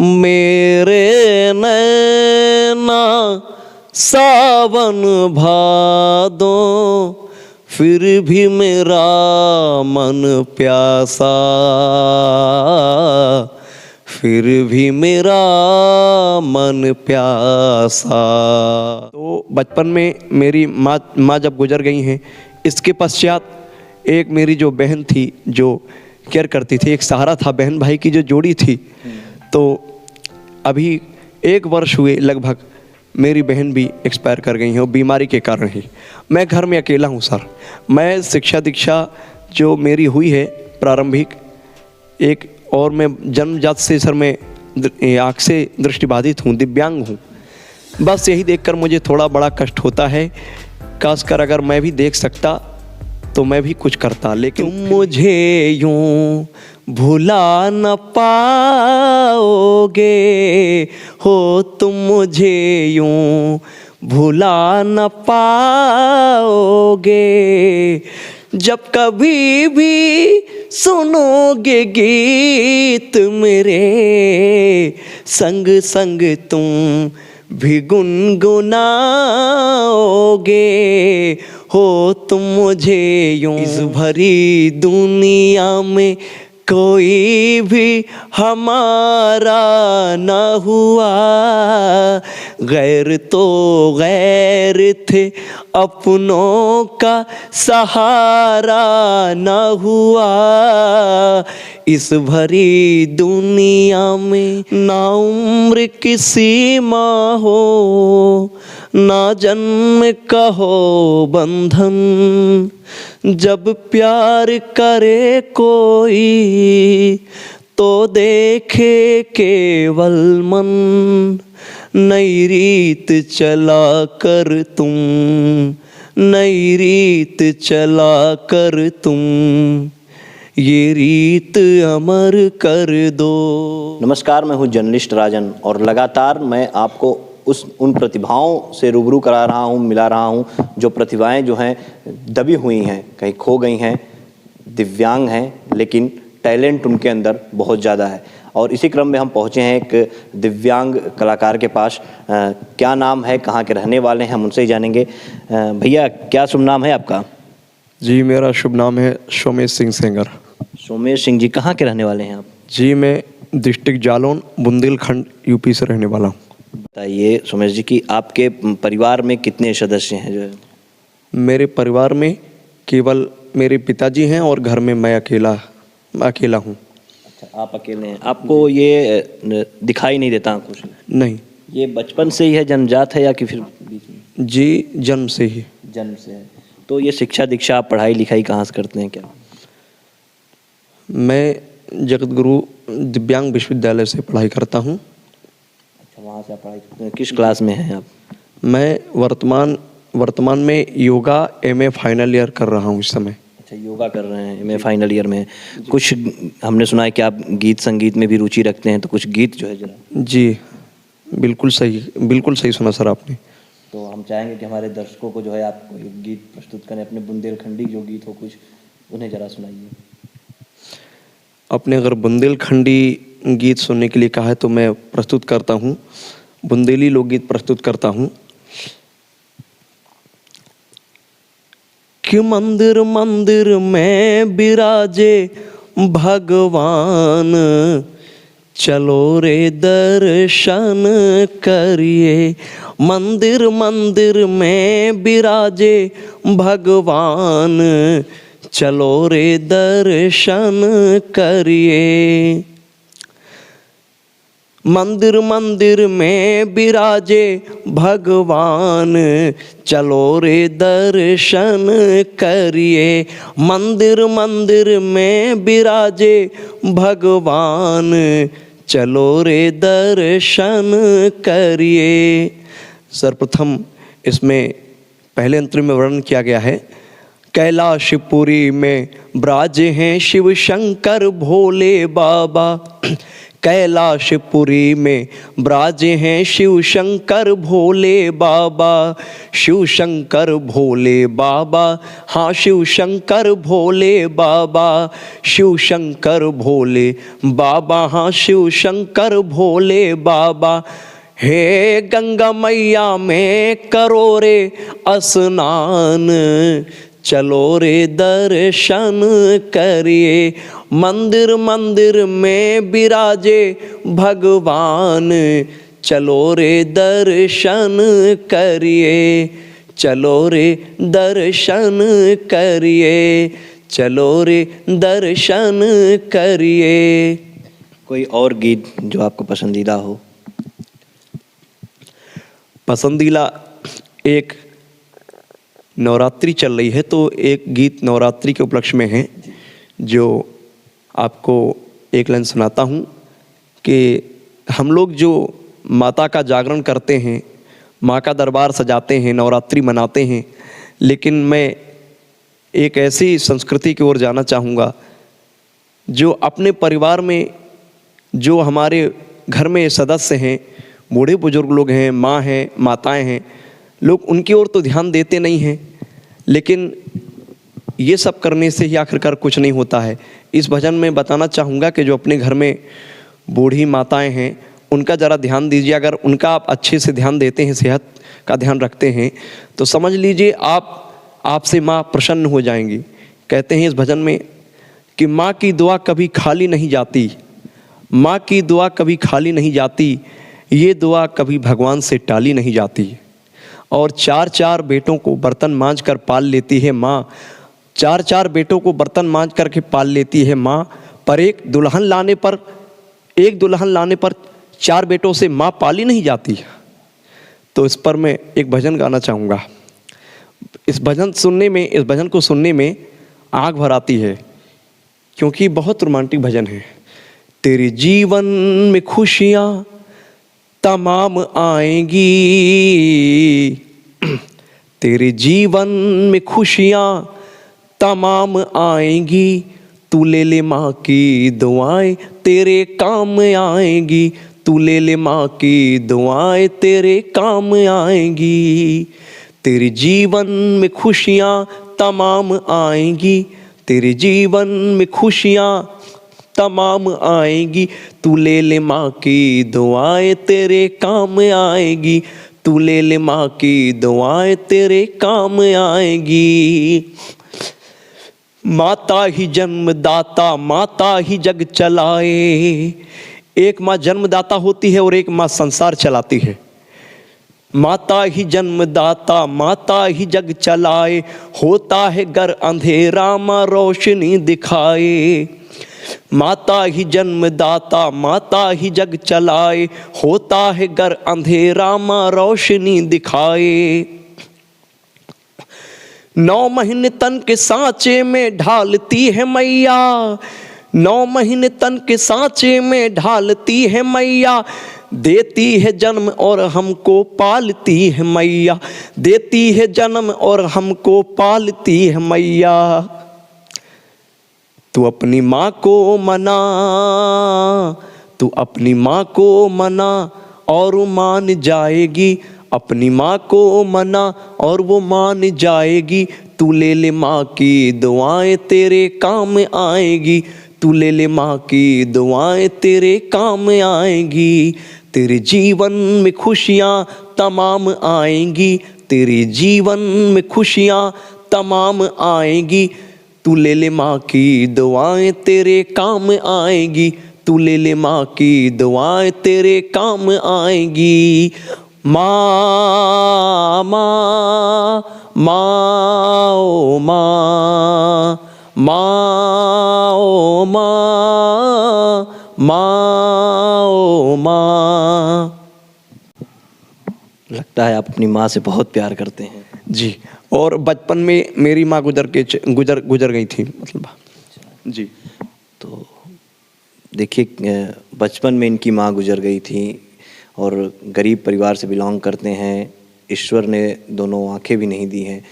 मेरे नैना सावन भादो, फिर भी मेरा मन प्यासा, फिर भी मेरा मन प्यासा। तो बचपन में मेरी माँ जब गुजर गई हैं, इसके पश्चात एक मेरी जो बहन थी जो केयर करती थी, एक सहारा था, बहन भाई की जो जोड़ी थी। तो अभी 1 वर्ष हुए लगभग, मेरी बहन भी एक्सपायर कर गई हैं, वो बीमारी के कारण ही। मैं घर में अकेला हूँ सर। मैं शिक्षा दीक्षा जो मेरी हुई है प्रारंभिक एक, और मैं जन्मजात से सर मैं आँख से दृष्टिबाधित हूँ, दिव्यांग हूँ। बस यही देखकर मुझे थोड़ा बड़ा कष्ट होता है। खासकर अगर मैं भी देख सकता तो मैं भी कुछ करता, लेकिन तुम मुझे यूं भुला न पाओगे हो, तुम मुझे यूं भुला न पाओगे। जब कभी भी सुनोगे गीत मेरे, संग संग तुम भी गुनगुनाओगे हो, तुम मुझे यूं। इस भरी दुनिया में कोई भी हमारा न हुआ, गैर तो गैर थे, अपनों का सहारा न हुआ। इस भरी दुनिया में ना उम्र की सीमा हो, ना जन्म का हो बंधन। जब प्यार करे कोई तो देखे केवल मन, नई रीत चला कर तुम, नई रीत चला कर तुम, ये रीत अमर कर दो। नमस्कार, मैं हूं जर्नलिस्ट राजन और लगातार मैं आपको उन प्रतिभाओं से रूबरू करा रहा हूं, मिला रहा हूं, जो प्रतिभाएं जो हैं दबी हुई हैं, कहीं खो गई हैं, दिव्यांग हैं, लेकिन टैलेंट उनके अंदर बहुत ज़्यादा है। और इसी क्रम में हम पहुंचे हैं एक दिव्यांग कलाकार के पास। क्या नाम है, कहाँ के रहने वाले हैं, हम उनसे ही जानेंगे। भैया क्या शुभ नाम है आपका? जी मेरा शुभ नाम है सोमेश सिंह सेंगर। सोमेश सिंह जी, कहाँ के रहने वाले हैं आप? जी मैं डिस्ट्रिक्ट जालौन बुंदेलखंड यूपी से रहने वाला हूँ। बताइए सोमेश जी कि आपके परिवार में कितने सदस्य हैं? जो है मेरे परिवार में केवल मेरे पिताजी हैं और घर में मैं अकेला हूँ। अच्छा, आप अकेले हैं। आपको ये दिखाई नहीं देता कुछ? नहीं। ये बचपन से ही है, जन्मजात है या कि फिर बीच में? जी जन्म से ही। जन्म से है। तो ये शिक्षा दीक्षा आप पढ़ाई लिखाई कहाँ से करते हैं क्या? मैं जगत गुरु दिव्यांग विश्वविद्यालय से पढ़ाई करता हूँ। अच्छा, वहाँ से आप पढ़ाई करते हैं। किस क्लास में हैं आप? मैं वर्तमान में योगा MA फाइनल ईयर कर रहा हूँ इस समय। अच्छा, योगा कर रहे हैं, MA फाइनल ईयर में। कुछ हमने सुना है कि आप गीत संगीत में भी रुचि रखते हैं, तो कुछ गीत जो है जरा। जी बिल्कुल सही सुना सर आपने। तो हम चाहेंगे कि हमारे दर्शकों को जो है आप कोई गीत प्रस्तुत करें, अपने बुंदेलखंडी जो गीत हो कुछ, उन्हें जरा सुनाइए। अपने अगर बुंदेलखंडी गीत सुनने के लिए कहा है तो मैं प्रस्तुत करता हूँ, बुंदेली लोकगीत प्रस्तुत करता हूँ। कि मंदिर मंदिर में बिराजे भगवान, चलो रे दर्शन करिए। मंदिर मंदिर में बिराजे भगवान, चलो रे दर्शन करिए। मंदिर मंदिर में बिराजे भगवान, चलो रे दर्शन करिए। मंदिर मंदिर में बिराजे भगवान, चलो रे दर्शन करिए। सर्वप्रथम इसमें पहले अंतरी में वर्णन किया गया है, कैलाशपुरी में ब्राजे हैं शिव शंकर भोले बाबा। कैलाशपुरी में ब्राजे हैं शिव शंकर भोले बाबा, शिव शंकर भोले बाबा, हाँ शिव शंकर भोले बाबा, शिव शंकर भोले बाबा, हाँ शिव शंकर भोले बाबा। हे गंगा मैया में करो रे स्नान, चलो रे दर्शन करिए, मंदिर मंदिर में विराजे भगवान, चलो रे दर्शन करिए, चलो रे दर्शन करिए, चलो रे दर्शन करिए। कोई और गीत जो आपको पसंदीदा हो? पसंदीदा एक नवरात्रि चल रही है तो एक गीत नवरात्रि के उपलक्ष्य में है जो आपको एक लाइन सुनाता हूँ कि हम लोग जो माता का जागरण करते हैं, माँ का दरबार सजाते हैं, नवरात्रि मनाते हैं, लेकिन मैं एक ऐसी संस्कृति की ओर जाना चाहूँगा जो अपने परिवार में जो हमारे घर में सदस्य हैं, बूढ़े बुजुर्ग लोग हैं, माँ हैं, माताएं हैं, लोग उनकी ओर तो ध्यान देते नहीं हैं, लेकिन ये सब करने से ही आखिरकार कुछ नहीं होता है। इस भजन में बताना चाहूँगा कि जो अपने घर में बूढ़ी माताएं हैं उनका ज़रा ध्यान दीजिए। अगर उनका आप अच्छे से ध्यान देते हैं, सेहत का ध्यान रखते हैं, तो समझ लीजिए आपसे माँ प्रसन्न हो जाएंगी। कहते हैं इस भजन में कि माँ की दुआ कभी खाली नहीं जाती, माँ की दुआ कभी खाली नहीं जाती, ये दुआ कभी भगवान से टाली नहीं जाती। और 4-4 बेटों को बर्तन मांज कर पाल लेती है माँ, 4-4 बेटों को बर्तन मांज करके पाल लेती है माँ, पर एक दुल्हन लाने पर 4 बेटों से माँ पाली नहीं जाती। तो इस पर मैं एक भजन गाना चाहूँगा। इस भजन को सुनने में आँख भर आती है, क्योंकि बहुत रोमांटिक भजन है। तेरे जीवन में खुशियाँ तमाम आएंगी, तेरे जीवन में खुशियाँ तमाम आएंगी, तू ले ले माँ की दुआएं तेरे काम आएंगी, तू ले ले माँ की दुआएं तेरे काम आएंगी। तेरे जीवन में खुशियाँ तमाम आएंगी, तेरे जीवन में खुशियाँ तमाम आएंगी, तू ले ले माँ की दुआएं तेरे काम आएगी, तू ले ले माँ की दुआएं तेरे काम आएगी। माता ही जन्मदाता, माता ही जग चलाए। एक माँ जन्मदाता होती है और एक माँ संसार चलाती है। माता ही जन्मदाता, माता ही जग चलाए, होता है घर अंधेरा माँ रोशनी दिखाए। माता ही जन्मदाता, माता ही जग चलाए, होता है घर अंधेरा माँ रोशनी दिखाए। 9 महीने तन के सांचे में ढालती है मैया, 9 महीने तन के सांचे में ढालती है मैया, देती है जन्म और हमको पालती है मैया, देती है जन्म और हमको पालती है मैया। तू अपनी माँ को मना, तू अपनी माँ को मना और मान जाएगी, अपनी माँ को मना और वो मान जाएगी। तू ले ले माँ की दुआएं तेरे काम आएगी, तू ले ले माँ की दुआएं तेरे काम आएगी। तेरे जीवन में खुशियाँ तमाम आएंगी, तेरे जीवन में खुशियाँ तमाम आएंगी, तू ले ले माँ की दुआएं तेरे काम आएगी, तू ले ले माँ की दुआएं तेरे काम आएगी। माँ माँ माँ ओ माँ, माँ ओ माँ, माँ ओ माँ। लगता है आप अपनी माँ से बहुत प्यार करते हैं। जी, और बचपन में मेरी माँ गुजर गई थी, मतलब जी। तो देखिए, बचपन में इनकी माँ गुजर गई थी और गरीब परिवार से बिलोंग करते हैं। ईश्वर ने दोनों आंखें भी नहीं दी हैं,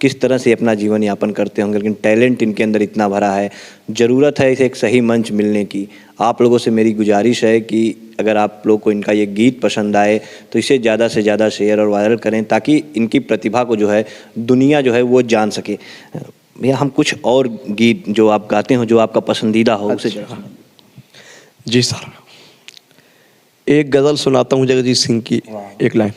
किस तरह से अपना जीवन यापन करते होंगे, लेकिन टैलेंट इनके अंदर इतना भरा है। ज़रूरत है इसे एक सही मंच मिलने की। आप लोगों से मेरी गुजारिश है कि अगर आप लोग को इनका ये गीत पसंद आए तो इसे ज़्यादा से ज़्यादा शेयर और वायरल करें, ताकि इनकी प्रतिभा को जो है दुनिया जो है वो जान सके। भैया हम कुछ और गीत जो आप गाते हो, जो आपका पसंदीदा हो, उसे जरा सुनाएं। जी सर, एक गज़ल सुनाता हूँ जगजीत सिंह की, एक लाइन।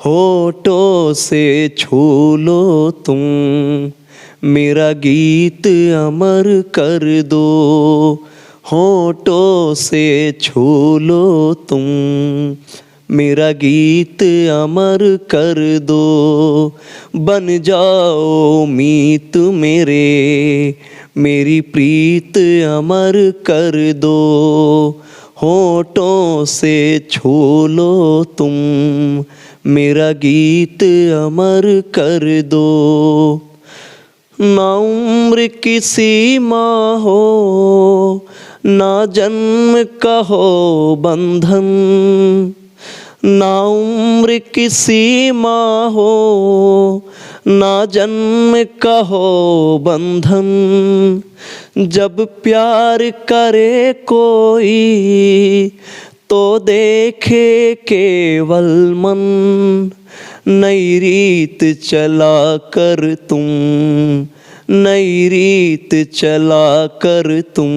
होठों से छू लो तुम, मेरा गीत अमर कर दो। होठों से छू लो तुम, मेरा गीत अमर कर दो। बन जाओ मीत मेरे, मेरी प्रीत अमर कर दो। होठों से छू लो तुम, मेरा गीत अमर कर दो। ना उम्र की सीमा हो, ना जन्म का हो बंधन। ना उम्र की सीमा हो, ना जन्म का हो बंधन। जब प्यार करे कोई तो देखे केवल मन। नई रीत चला कर तुम, नई रीत चला कर तुम,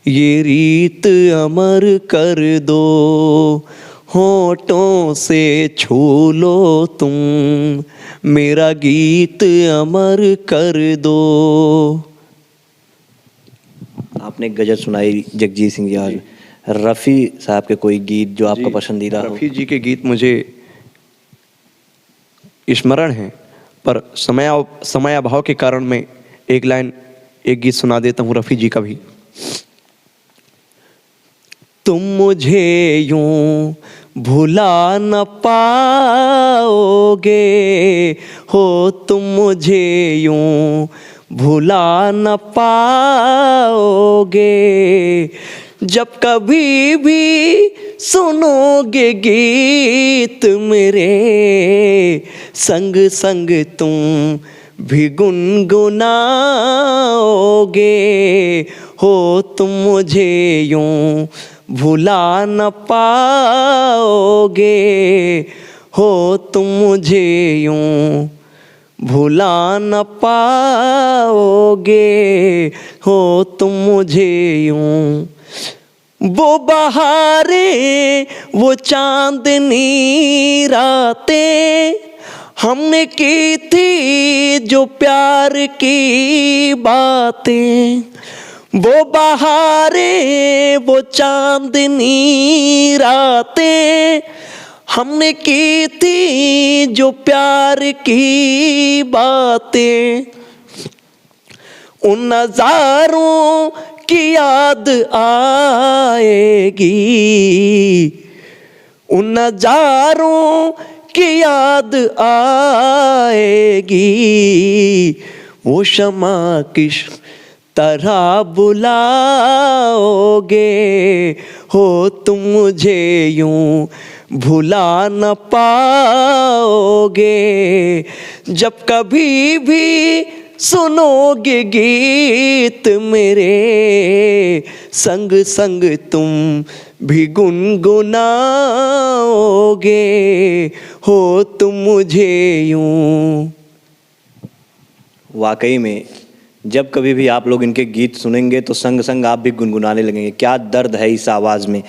ये रीत अमर कर दो। होठों से छू लो तुम, मेरा गीत अमर कर दो। आपने गजल सुनाई जगजीत सिंह जी। आज रफ़ी साहब के कोई गीत जो आपका पसंदीदा हो? रफ़ी जी के गीत मुझे स्मरण है, पर समय अभाव के कारण मैं एक लाइन एक गीत सुना देता हूँ रफ़ी जी का भी। तुम मुझे यूं भुला न पाओगे हो, तुम मुझे यूं भुला न पाओगे। जब कभी भी सुनोगे गीत मेरे, संग संग तुम भी गुनगुनाओगे हो। तुम मुझे यूं भुला न पाओगे हो, तुम मुझे यूं भुला न पाओगे हो, तुम मुझे यूं। वो बहारें, वो चांदनी रातें हमने की थी जो प्यार की बातें। वो बहारें, वो चांदनी रातें हमने की थी जो प्यार की बातें। उन नज़ारों की याद आएगी, उन नज़ारों की याद आएगी। वो शमा किस तरह बुलाओगे हो, तुम मुझे यूं भुला न पाओगे। जब कभी भी सुनोगे गीत मेरे, संग संग तुम भी गुनगुनाओगे हो, तुम मुझे यूं। वाकई में जब कभी भी आप लोग इनके गीत सुनेंगे तो संग संग आप भी गुनगुनाने लगेंगे। क्या दर्द है इस आवाज़ में।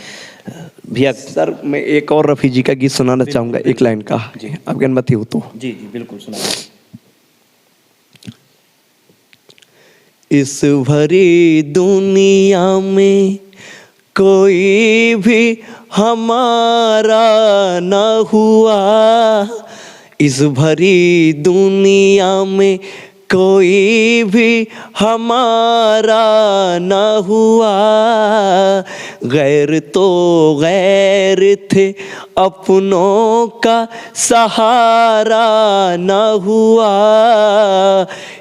भैया सर, मैं एक और रफ़ी जी का गीत सुनाना चाहूँगा, एक लाइन का, आपकी अनुमति हो तो। जी जी बिल्कुल सुनाइए। इस भरी दुनिया में कोई भी हमारा न हुआ, इस भरी दुनिया में कोई भी हमारा न हुआ। गैर तो गैर थे, अपनों का सहारा न हुआ।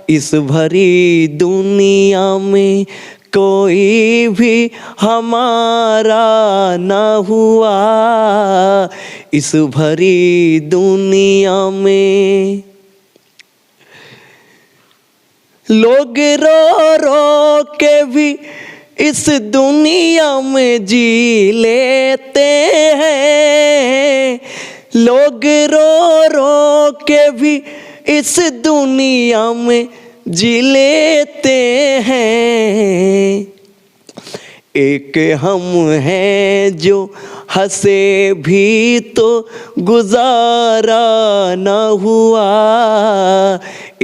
इस भरी दुनिया में कोई भी हमारा न हुआ। इस भरी दुनिया में लोग रो रो के भी इस दुनिया में जी लेते हैं। लोग रो रो के भी इस दुनिया में जी लेते हैं। एक हम हैं जो हंसे भी तो गुजारा न हुआ।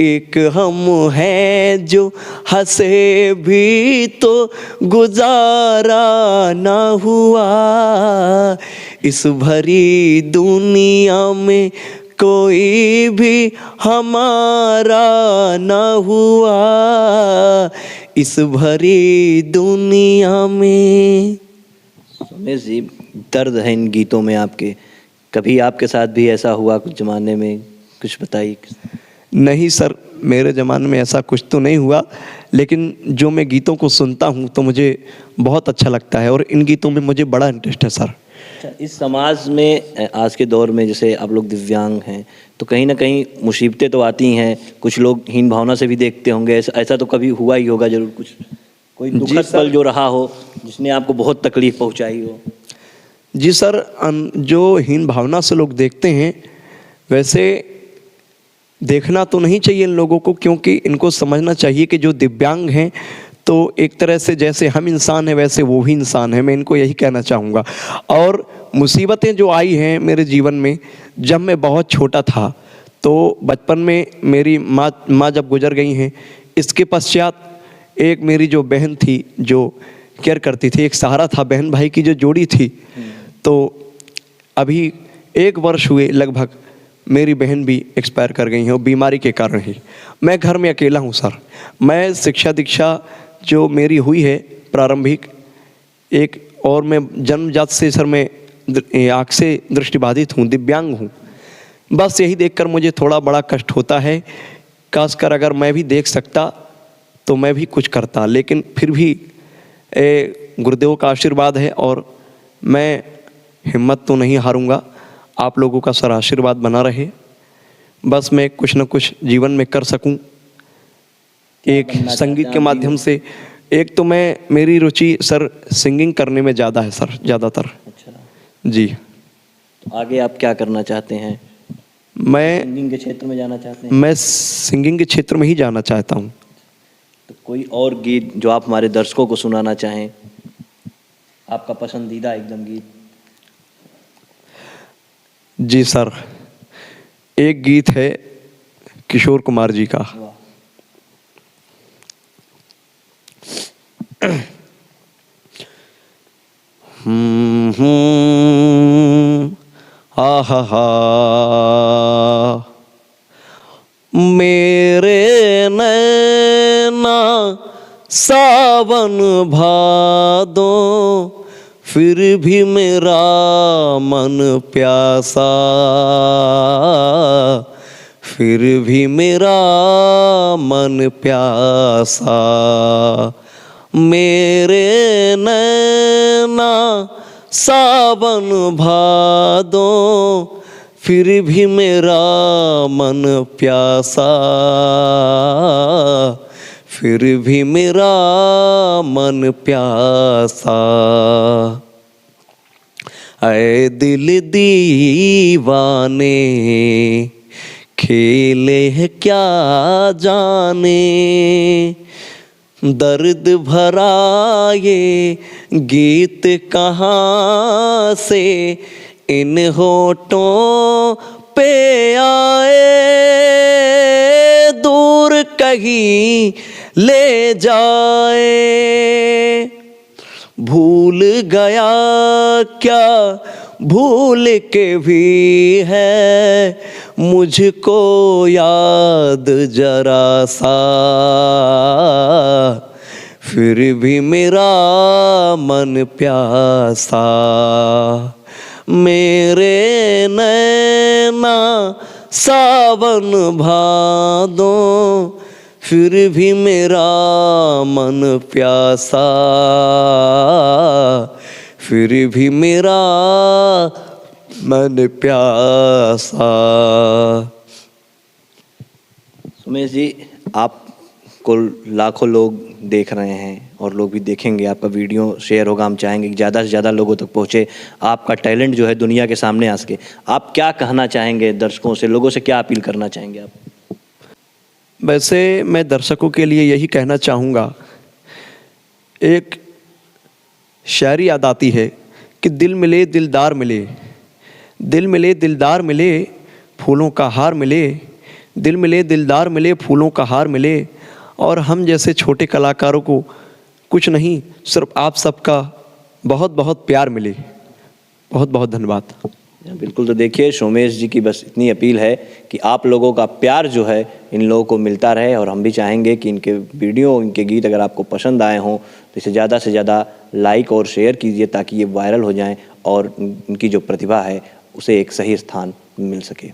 एक हम हैं जो हंसे भी तो गुजारा न हुआ। इस भरी दुनिया में कोई भी हमारा न हुआ। इस भरी दुनिया में। सोमेश जी, दर्द है इन गीतों में आपके। कभी आपके साथ भी ऐसा हुआ कुछ ज़माने में? कुछ बताइए। नहीं सर, मेरे ज़माने में ऐसा कुछ तो नहीं हुआ, लेकिन जो मैं गीतों को सुनता हूँ तो मुझे बहुत अच्छा लगता है और इन गीतों में मुझे बड़ा इंटरेस्ट है सर। अच्छा, इस समाज में आज के दौर में जैसे आप लोग दिव्यांग हैं तो कहीं ना कहीं मुसीबतें तो आती हैं। कुछ लोग हीन भावना से भी देखते होंगे। ऐसा तो कभी हुआ ही होगा जरूर। कुछ कोई दुखद पल जो रहा हो जिसने आपको बहुत तकलीफ पहुंचाई हो? जी सर, जो हीन भावना से लोग देखते हैं, वैसे देखना तो नहीं चाहिए इन लोगों को, क्योंकि इनको समझना चाहिए कि जो दिव्यांग हैं तो एक तरह से जैसे हम इंसान हैं वैसे वो भी इंसान है। मैं इनको यही कहना चाहूँगा। और मुसीबतें जो आई हैं मेरे जीवन में, जब मैं बहुत छोटा था तो बचपन में मेरी माँ जब गुजर गई हैं, इसके पश्चात एक मेरी जो बहन थी जो केयर करती थी, एक सहारा था, बहन भाई की जो जोड़ी थी। तो अभी 1 वर्ष हुए लगभग, मेरी बहन भी एक्सपायर कर गई हैं और बीमारी के कारण ही मैं घर में अकेला हूँ सर। मैं शिक्षा दीक्षा जो मेरी हुई है प्रारंभिक एक, और मैं जन्मजात से सर मैं आँख से दृष्टिबाधित हूँ, दिव्यांग हूँ। बस यही देखकर मुझे थोड़ा बड़ा कष्ट होता है। खासकर अगर मैं भी देख सकता तो मैं भी कुछ करता, लेकिन फिर भी गुरुदेव का आशीर्वाद है और मैं हिम्मत तो नहीं हारूंगा। आप लोगों का सर आशीर्वाद बना रहे, बस मैं कुछ न कुछ जीवन में कर सकूं। एक संगीत के माध्यम से, एक तो मेरी रुचि सर सिंगिंग करने में ज़्यादा है सर, ज़्यादातर। अच्छा जी। तो आगे आप क्या करना चाहते हैं? मैं सिंगिंग के क्षेत्र में जाना चाहते हैं? मैं सिंगिंग के क्षेत्र में ही जाना चाहता हूँ। तो कोई और गीत जो आप हमारे दर्शकों को सुनाना चाहें, आपका पसंदीदा एकदम गीत? जी सर, एक गीत है किशोर कुमार जी का। हा हा, मेरे नैना सावन भादो, फिर भी मेरा मन प्यासा, फिर भी मेरा मन प्यासा। मेरे नैना सावन भादो, फिर भी मेरा मन प्यासा, फिर भी मेरा मन प्यासा। ऐ दिल दीवाने, खेले है क्या जाने, दर्द भरा ये गीत कहाँ से इन होठों पे आए, दूर कहीं ले जाए। भूल गया क्या भूल के भी है मुझको याद जरा सा, फिर भी मेरा मन प्यासा। मेरे नैना सावन भादो, फिर भी मेरा मन प्यासा, फिर भी मेरा मन प्यासा। सुमेश जी, आपको लाखों लोग देख रहे हैं और लोग भी देखेंगे, आपका वीडियो शेयर होगा, हम चाहेंगे कि ज़्यादा से ज़्यादा लोगों तक पहुँचे, आपका टैलेंट जो है दुनिया के सामने आ सके। आप क्या कहना चाहेंगे दर्शकों से, लोगों से क्या अपील करना चाहेंगे आप? वैसे मैं दर्शकों के लिए यही कहना चाहूँगा, एक शायरी याद आती है कि दिल मिले दिलदार मिले, दिल मिले दिलदार मिले, फूलों का हार मिले, दिल मिले दिलदार मिले, फूलों का हार मिले। और हम जैसे छोटे कलाकारों को कुछ नहीं, सिर्फ आप सबका बहुत बहुत प्यार मिले। बहुत बहुत धन्यवाद। बिल्कुल, तो देखिए सोमेश जी की बस इतनी अपील है कि आप लोगों का प्यार जो है इन लोगों को मिलता रहे, और हम भी चाहेंगे कि इनके वीडियो, इनके गीत अगर आपको पसंद आए हों तो इसे ज़्यादा से ज़्यादा लाइक और शेयर कीजिए ताकि ये वायरल हो जाएं और इनकी जो प्रतिभा है उसे एक सही स्थान मिल सके।